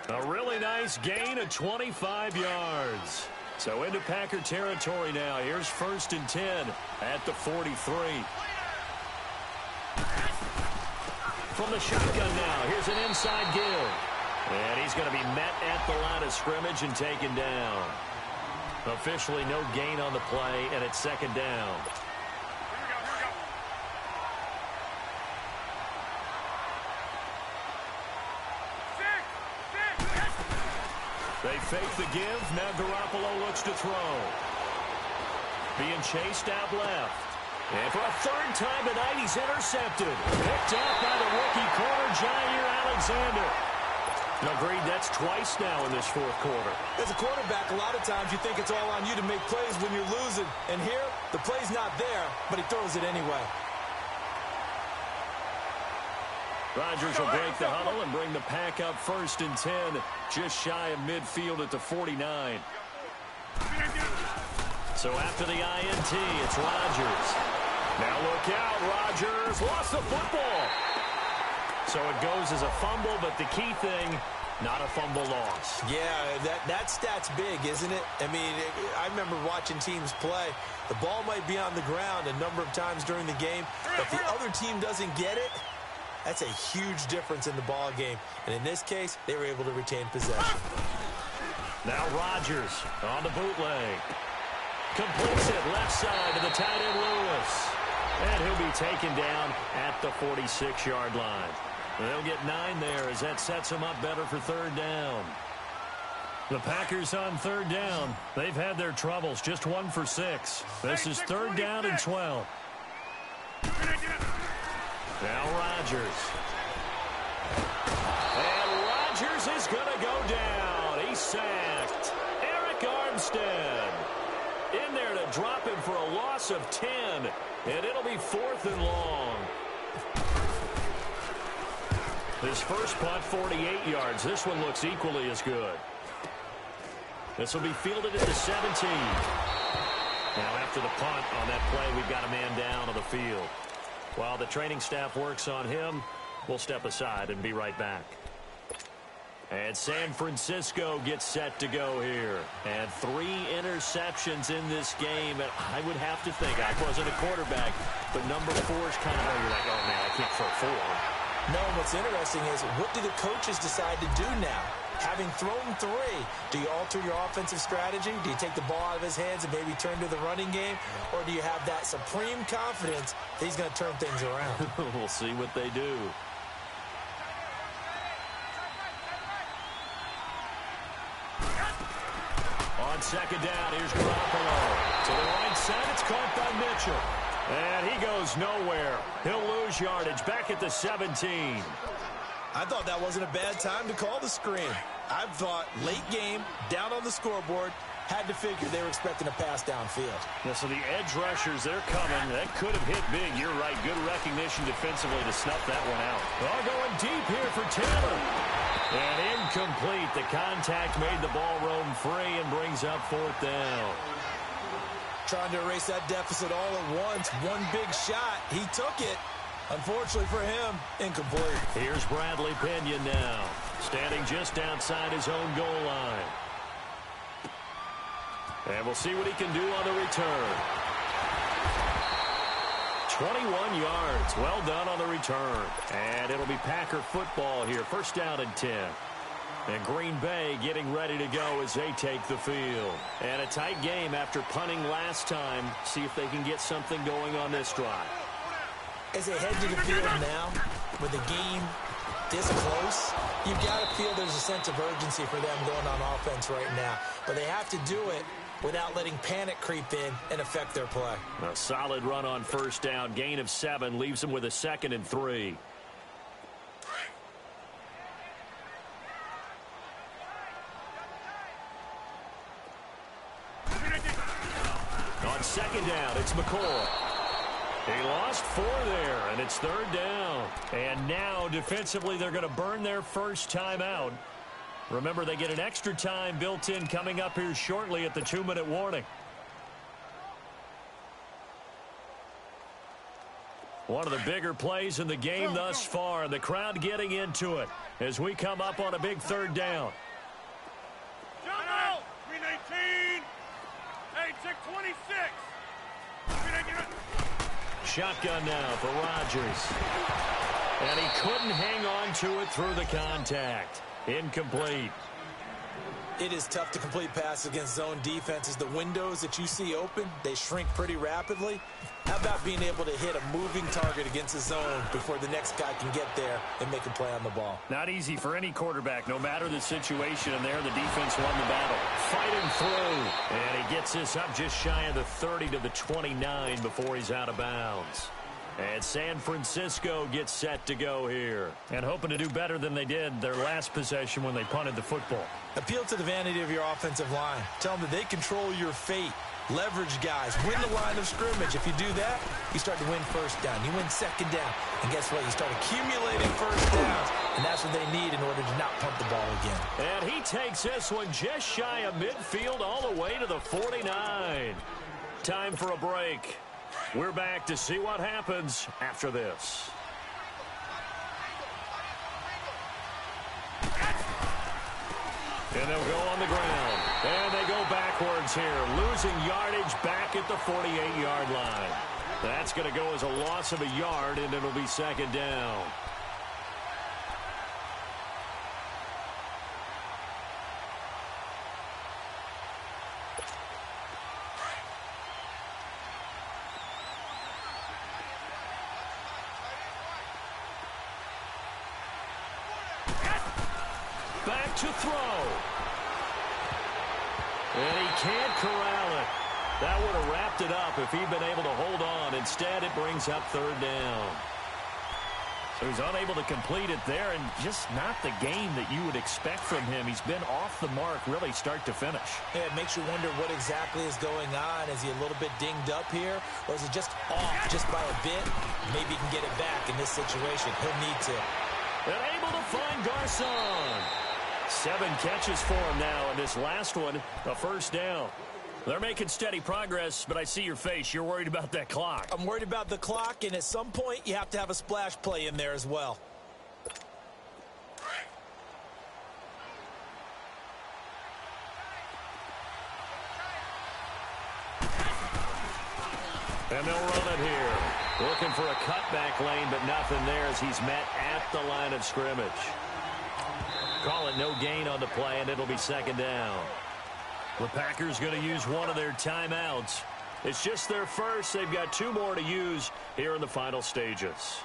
A really nice gain of 25 yards. So into Packer territory now. Here's 1st and 10 at the 43. From the shotgun now, here's an inside give. And he's going to be met at the line of scrimmage and taken down. Officially no gain on the play, and it's 2nd down. They fake the give. Now Garoppolo looks to throw. Being chased out left. And for a 3rd time tonight, he's intercepted. Picked off by the rookie corner, Jair Alexander. Agreed, that's twice now in this 4th quarter. As a quarterback, a lot of times you think it's all on you to make plays when you're losing. And here, the play's not there, but he throws it anyway. Rodgers will break the huddle and bring the Pack up 1st and 10, just shy of midfield at the 49. So after the INT, it's Rodgers. Now look out, Rodgers lost the football. So it goes as a fumble, but the key thing, not a fumble loss. Yeah, that stat's big, isn't it? I mean, I remember watching teams play. The ball might be on the ground a number of times during the game, but the other team doesn't get it. That's a huge difference in the ball game. And in this case, they were able to retain possession. Now Rodgers on the bootleg. Completes it left side to the tight end Lewis. And he'll be taken down at the 46-yard line. They'll get 9 there as that sets them up better for 3rd down. The Packers on 3rd down. They've had their troubles. Just 1 for 6. This is 3rd down and 12. Now Rodgers. And Rodgers is going to go down. He's sacked. Eric Armstead in there to drop him for a loss of 10. And it'll be 4th and long. His first punt, 48 yards. This one looks equally as good. This will be fielded at the 17. Now after the punt on that play, we've got a man down on the field. While the training staff works on him, We'll step aside and be right back. And San Francisco gets set to go here. And 3 interceptions in this game. And I would have to think, I wasn't a quarterback, but number 4 is kind of where you're like, oh, man, I can't throw 4. No, what's interesting is what do the coaches decide to do now? Having thrown 3, do you alter your offensive strategy? Do you take the ball out of his hands and maybe turn to the running game? Or do you have that supreme confidence that he's going to turn things around? We'll see what they do. On second down, here's Garoppolo. To the right side, it's caught by Mitchell. And he goes nowhere. He'll lose yardage back at the 17. I thought that wasn't a bad time to call the screen. I thought late game, down on the scoreboard, had to figure they were expecting a pass downfield. Yeah, so the edge rushers, they're coming. That could have hit big. You're right. Good recognition defensively to snuff that one out. All going deep here for Taylor. And incomplete. The contact made the ball roam free and brings up 4th down. Trying to erase that deficit all at once. One big shot. He took it. Unfortunately for him, incomplete. Here's Bradley Pinion now, standing just outside his own goal line. And we'll see what he can do on the return. 21 yards. Well done on the return. And it'll be Packer football here. 1st down and 10. And Green Bay getting ready to go as they take the field. And a tight game after punting last time. See if they can get something going on this drive. As they head to the field now, with the game this close, you've got to feel there's a sense of urgency for them going on offense right now. But they have to do it without letting panic creep in and affect their play. A solid run on 1st down. Gain of 7 leaves them with a 2nd and 3. On 2nd down, it's McCoy. He lost 4 there, and it's 3rd down. And now, defensively, they're going to burn their first time out. Remember, they get an extra time built in coming up here shortly at the 2-minute warning. One of the bigger plays in the game thus far, and the crowd getting into it as we come up on a big 3rd down. Jump out! 319! Hey, check 26! 319! Shotgun now for Rodgers. And he couldn't hang on to it through the contact. Incomplete. It is tough to complete passes against zone defenses. The windows that you see open, they shrink pretty rapidly. How about being able to hit a moving target against the zone before the next guy can get there and make a play on the ball? Not easy for any quarterback, no matter the situation. And there, the defense won the battle. Fighting through. And he gets this up just shy of the 30 to the 29 before he's out of bounds. And San Francisco gets set to go here. And hoping to do better than they did their last possession when they punted the football. Appeal to the vanity of your offensive line. Tell them that they control your fate. Leverage guys. Win the line of scrimmage. If you do that, you start to win 1st down. You win 2nd down. And guess what? You start accumulating 1st downs. And that's what they need in order to not punt the ball again. And he takes this one just shy of midfield all the way to the 49. Time for a break. We're back to see what happens after this. And they'll go on the ground. And they go backwards here, losing yardage back at the 48-yard line. That's going to go as a loss of a yard, and it'll be 2nd down. Back to throw. And he can't corral it. That would have wrapped it up if he'd been able to hold on. Instead, it brings up 3rd down. So he's unable to complete it there, and just not the game that you would expect from him. He's been off the mark really start to finish. Yeah, it makes you wonder what exactly is going on. Is he a little bit dinged up here, or is he just off just by a bit? Maybe he can get it back in this situation. He'll need to. And able to find Garcon. 7 catches for him now, and this last one, a 1st down. They're making steady progress, but I see your face. You're worried about that clock. I'm worried about the clock, and at some point, you have to have a splash play in there as well. And they'll run it here. Looking for a cutback lane, but nothing there as he's met at the line of scrimmage. Call it no gain on the play, and it'll be second down. The Packers going to use one of their timeouts. It's just their first. They've got 2 more to use here in the final stages.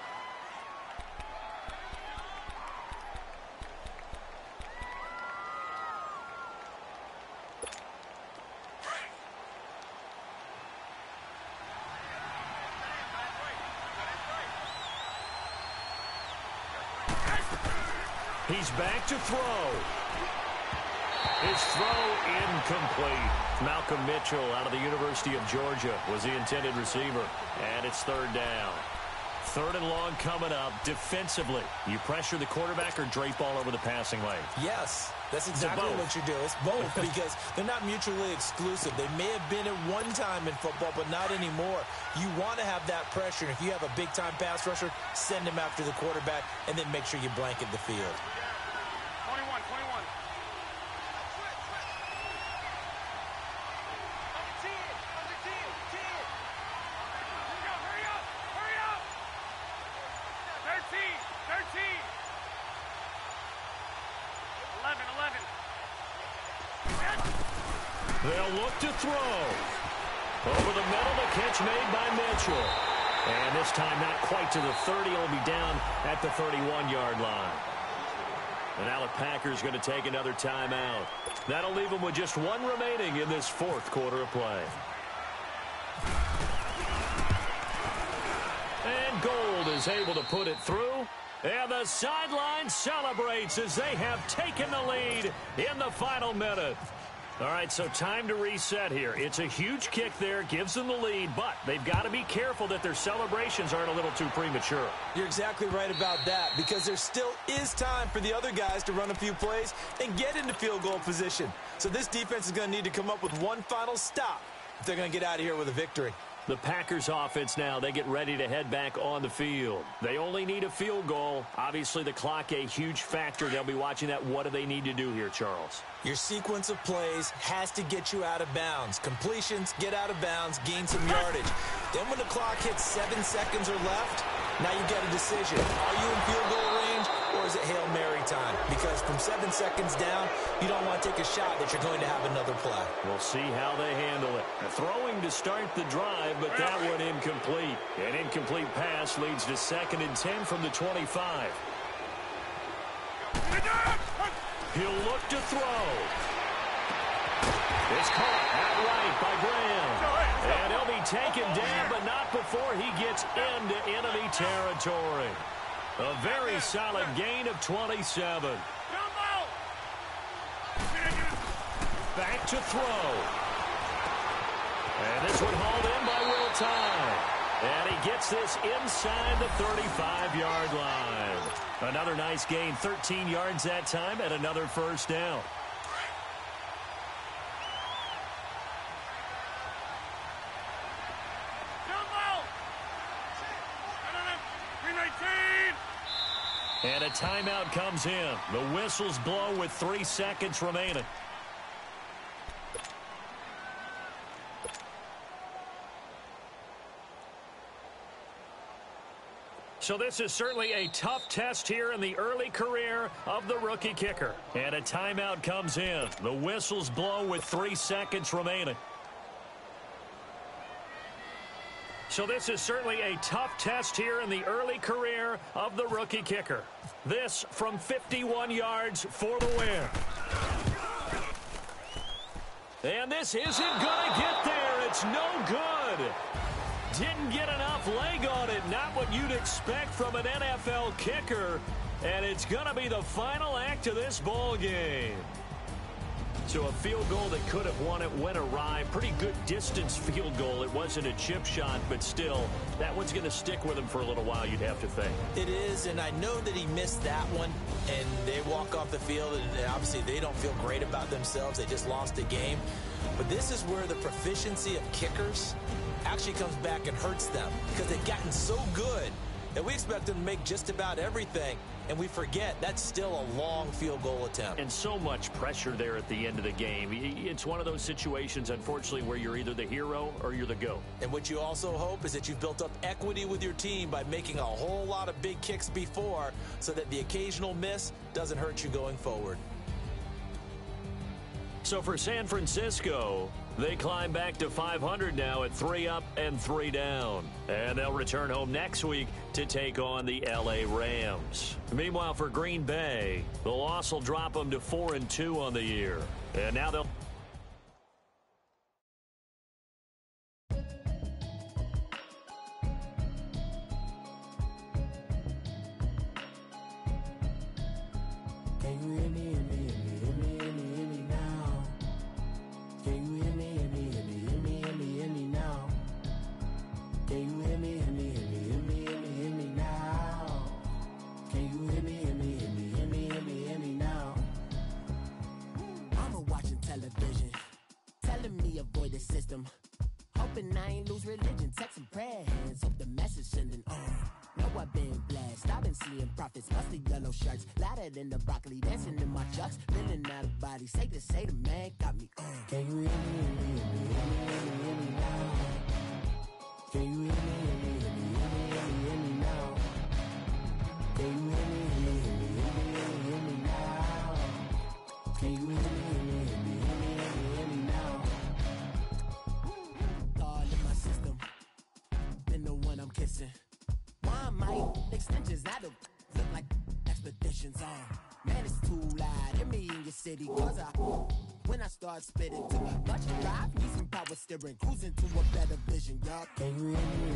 He's back to throw. His throw incomplete. Malcolm Mitchell out of the University of Georgia was the intended receiver. And it's third down. Third and long coming up. Defensively, you pressure the quarterback or drape all over the passing lane? Yes, that's exactly what you do. It's both because they're not mutually exclusive. They may have been at one time in football, but not anymore. You want to have that pressure. And if you have a big-time pass rusher, send him after the quarterback, and then make sure you blanket the field. 21. They'll look to throw. Over the middle, the catch made by Mitchell. And this time not quite to the 30. It'll be down at the 31-yard line. And now the Packers going to take another timeout. That'll leave them with just 1 remaining in this 4th quarter of play. And Gold is able to put it through. And the sideline celebrates as they have taken the lead in the final minute. All right, so time to reset here. It's a huge kick there, gives them the lead, but they've got to be careful that their celebrations aren't a little too premature. You're exactly right about that because there still is time for the other guys to run a few plays and get into field goal position. So this defense is going to need to come up with one final stop if they're going to get out of here with a victory. The Packers offense now, they get ready to head back on the field. They only need a field goal. Obviously, the clock a huge factor. They'll be watching that. What do they need to do here, Charles? Your sequence of plays has to get you out of bounds. Completions, get out of bounds, gain some yardage. Then when the clock hits 7 seconds or left, now you get a decision. Are you in field goal range or is it Hail Mary time? Because from 7 seconds down, you don't want to take a shot that you're going to have another play. We'll see how they handle it. Throwing to start the drive, but that one incomplete. An incomplete pass leads to 2nd and 10 from the 25. He'll look to throw. It's caught outright by Graham. And he'll be taken down, but not before he gets into enemy territory. A very solid gain of 27. Back to throw. And this one hauled in by Will Tye. And he gets this inside the 35-yard line. Another nice gain, 13 yards that time, and another first down. And a timeout comes in. The whistles blow with 3 seconds remaining. So this is certainly a tough test here in the early career of the rookie kicker. And a timeout comes in. The whistles blow with 3 seconds remaining. So this is certainly a tough test here in the early career of the rookie kicker. This from 51 yards for the win. And this isn't going to get there. It's no good. Didn't get enough leg on it. Not what you'd expect from an NFL kicker. And it's going to be the final act of this ball game. So a field goal that could have won it went awry. Pretty good distance field goal. It wasn't a chip shot, but still, that one's going to stick with him for a little while, you'd have to think. It is, and I know that he missed that one, and they walk off the field, and obviously they don't feel great about themselves. They just lost a game. But this is where the proficiency of kickers actually comes back and hurts them because they've gotten so good and we expect them to make just about everything. And we forget that's still a long field goal attempt. And so much pressure there at the end of the game. It's one of those situations, unfortunately, where you're either the hero or you're the GOAT. And what you also hope is that you've built up equity with your team by making a whole lot of big kicks before so that the occasional miss doesn't hurt you going forward. So for San Francisco, they climb back to 500 now at 3 up and 3 down. And they'll return home next week to take on the LA Rams. Meanwhile, for Green Bay, the loss will drop them to 4-2 on the year. And now they'll... Hoping I ain't lose religion, text and prayer hands, hope the message sending on. Know I've been blessed, I've been seeing prophets, mostly yellow shirts, louder than the broccoli, dancing in my chucks, feeling out of body, safe to say the man got me on. Can you hear me, hear me now? Can you hear me, hear me now? Can you hear me now? Can you hear me, hear me now? All in my system, been the one I'm kissing. Why my extensions out of look like expeditions on? Man, it's too loud. Hear me in your city, cause when I start spitting too much drive, need some power steering, cruising to a better vision, y'all. Can you hear me?